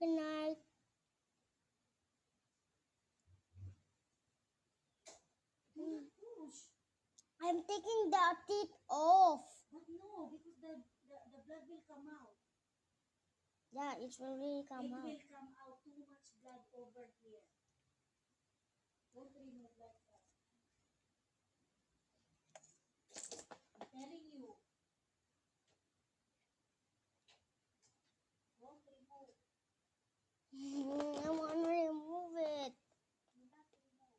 Good night. Push. I'm taking the teeth off. But no, because the blood will come out. Yeah, it will really come It out. will come out too much blood over here. Don't remove like that. I'm telling you. Don't remove. I want to remove it. Do not remove.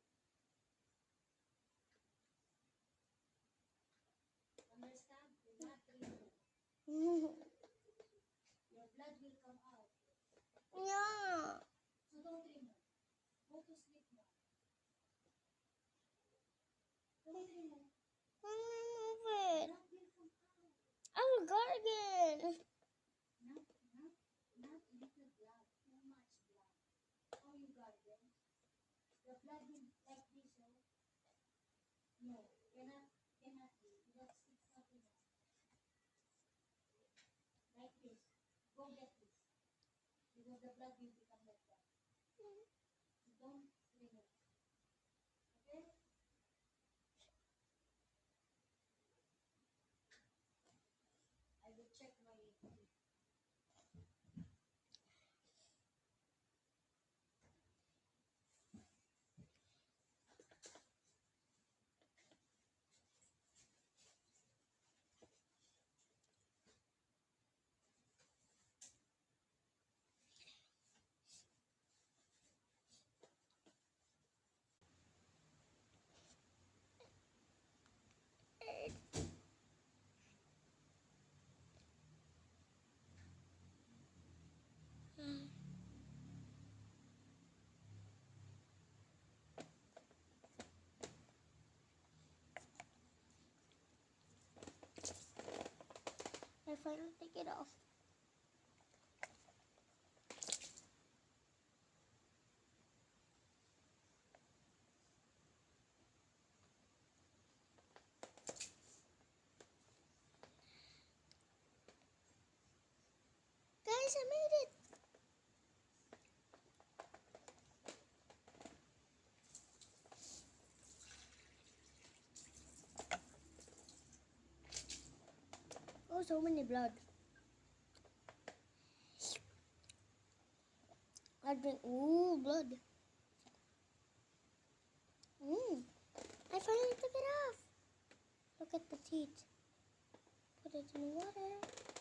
Understand? Do not remove. Your blood will come out. Yeah. So don't remove. Go to sleep now. Don't remove. Remove it. Blood will come out. I will gargle. Not little blood. Too much blood. How you got them? The blood will like this, oh. No, cannot be. That's it's not enough. Like this. Go get this. Because the blood will become like that. So don't remove. Okay? I will check my I finally take it off. Guys, I made it. Oh, so many blood. I drink. Ooh, blood. I finally took it off. Look at the teeth. Put it in water.